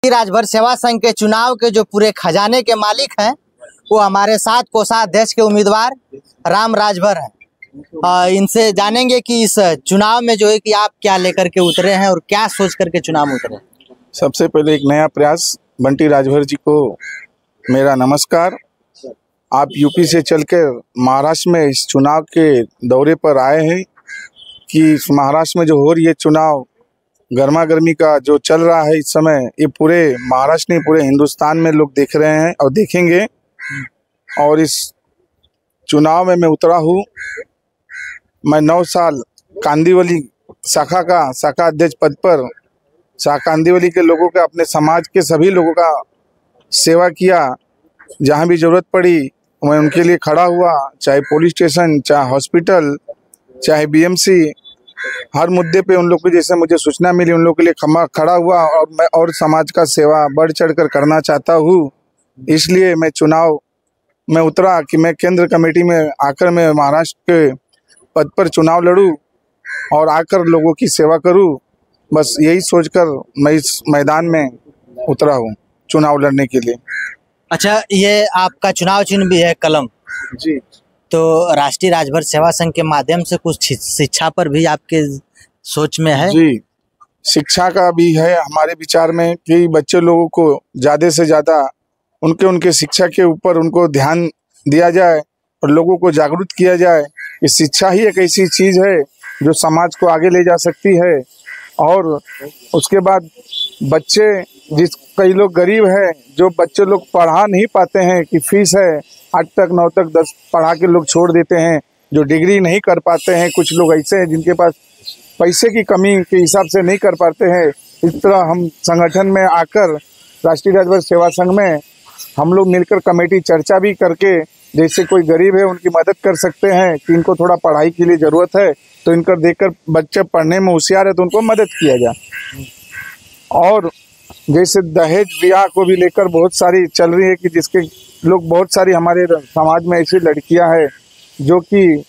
राजभर सेवा संघ के चुनाव के जो पूरे खजाने के मालिक हैं वो हमारे साथ कोषाध्यक्ष के उम्मीदवार राम राजभर हैं। इनसे जानेंगे कि इस चुनाव में जो है कि आप क्या लेकर के उतरे हैं और क्या सोच करके चुनाव में उतरे। सबसे पहले एक नया प्रयास बंटी राजभर जी को मेरा नमस्कार। आप यूपी से चलकर महाराष्ट्र में इस चुनाव के दौरे पर आए हैं कि महाराष्ट्र में जो हो रही है चुनाव, गर्मा गर्मी का जो चल रहा है इस समय, ये पूरे महाराष्ट्र नहीं पूरे हिंदुस्तान में लोग देख रहे हैं और देखेंगे। और इस चुनाव में मैं उतरा हूँ। मैं 9 साल कांदिवली शाखा अध्यक्ष पद पर कांदिवली के लोगों का, अपने समाज के सभी लोगों का सेवा किया। जहाँ भी जरूरत पड़ी मैं उनके लिए खड़ा हुआ, चाहे पुलिस स्टेशन, चाहे हॉस्पिटल, चाहे बीएमसी, हर मुद्दे पे उन लोग को जैसे मुझे सूचना मिली उन लोगों के लिए खड़ा हुआ। और मैं और समाज का सेवा बढ़ चढ़ कर करना चाहता हूँ। इसलिए मैं चुनाव में उतरा कि मैं केंद्र कमेटी में आकर मैं महाराष्ट्र के पद पर चुनाव लड़ूं और आकर लोगों की सेवा करूं। बस यही सोचकर मैं इस मैदान में उतरा हूं चुनाव लड़ने के लिए। अच्छा, ये आपका चुनाव चिन्ह भी है कलम जी। तो राष्ट्रीय राजभर सेवा संघ के माध्यम से कुछ शिक्षा पर भी आपके सोच में है? जी, शिक्षा का भी है हमारे विचार में कि बच्चे लोगों को ज़्यादा से ज़्यादा उनके शिक्षा के ऊपर उनको ध्यान दिया जाए और लोगों को जागरूक किया जाए कि शिक्षा ही एक ऐसी चीज़ है जो समाज को आगे ले जा सकती है। और उसके बाद बच्चे, कई लोग गरीब हैं जो बच्चे लोग पढ़ा नहीं पाते हैं कि फीस है 8 तक 9 तक 10 पढ़ा के लोग छोड़ देते हैं, जो डिग्री नहीं कर पाते हैं। कुछ लोग ऐसे हैं जिनके पास पैसे की कमी के हिसाब से नहीं कर पाते हैं। इस तरह हम संगठन में आकर राष्ट्रीय राजभर सेवा संघ में हम लोग मिलकर कमेटी चर्चा भी करके, जैसे कोई गरीब है उनकी मदद कर सकते हैं कि इनको थोड़ा पढ़ाई के लिए ज़रूरत है तो इनका देखकर बच्चे पढ़ने में होशियार है तो उनको मदद किया जाए। और जैसे दहेज ब्याह को भी लेकर बहुत सारी चल रही है कि जिसके लोग, बहुत सारी हमारे समाज में ऐसी लड़कियां हैं जो कि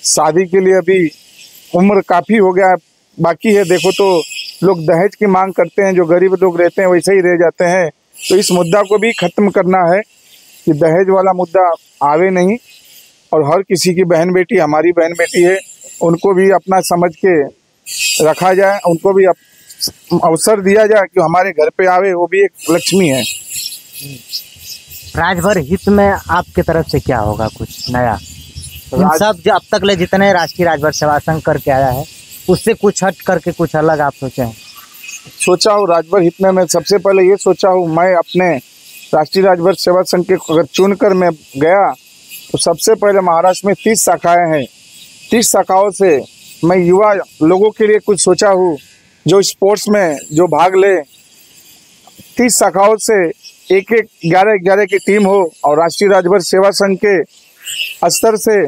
शादी के लिए अभी उम्र काफ़ी हो गया है, बाकी है। देखो तो लोग दहेज की मांग करते हैं, जो गरीब लोग रहते हैं वैसे ही रह जाते हैं। तो इस मुद्दा को भी ख़त्म करना है कि दहेज वाला मुद्दा आवे नहीं और हर किसी की बहन बेटी हमारी बहन बेटी है, उनको भी अपना समझ के रखा जाए, उनको भी अवसर दिया जाए कि हमारे घर पे आवे, वो भी एक लक्ष्मी है। राजभर हित में आपके तरफ से क्या होगा कुछ नया? इन सब जो अब तक ले जितने राष्ट्रीय राजभर सेवा संघ करके आया है उससे कुछ हट करके कुछ अलग आप सोचे हैं? सोचा हूँ राजभर हित में मैं सबसे पहले ये सोचा हूँ, मैं अपने राष्ट्रीय राजभर सेवा संघ के अगर चुन कर मैं गया तो सबसे पहले महाराष्ट्र में 30 शाखाएँ हैं। 30 शाखाओं से मैं युवा लोगों के लिए कुछ सोचा हूँ जो स्पोर्ट्स में जो भाग ले। 30 शाखाओं से एक 11 की टीम हो और राष्ट्रीय राजभर सेवा संघ के स्तर से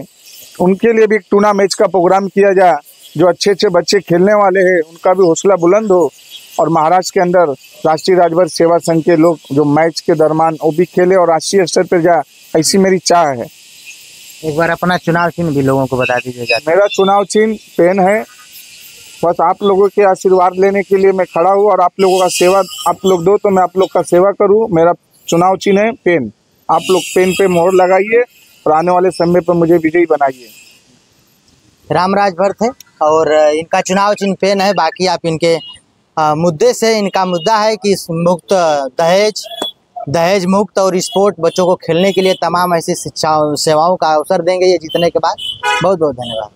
उनके लिए भी एक टूर्ना मैच का प्रोग्राम किया जाए। जो अच्छे बच्चे खेलने वाले हैं उनका भी हौसला बुलंद हो और महाराष्ट्र के अंदर राष्ट्रीय राजभर सेवा संघ के लोग जो मैच के दरमियान वो भी खेले और राष्ट्रीय स्तर पर जाए, ऐसी मेरी चाह है। एक बार अपना चुनाव चिन्ह भी लोगों को बता दीजिएगा। मेरा चुनाव चिन्ह पेन है। बस आप लोगों के आशीर्वाद लेने के लिए मैं खड़ा हूँ और आप लोगों का सेवा आप लोग दो तो मैं आप लोग का सेवा करूँ। मेरा चुनाव चिन्ह है पेन। आप लोग पेन पे मोहर लगाइए और आने वाले समय पर मुझे विजयी बनाइए। राम राजभर थे और इनका चुनाव चिन्ह पेन है। बाकी आप इनके मुद्दे से, इनका मुद्दा है कि मुक्त दहेज मुक्त और स्पोर्ट बच्चों को खेलने के लिए तमाम ऐसी शिक्षा सेवाओं का अवसर देंगे ये जीतने के बाद। बहुत बहुत धन्यवाद।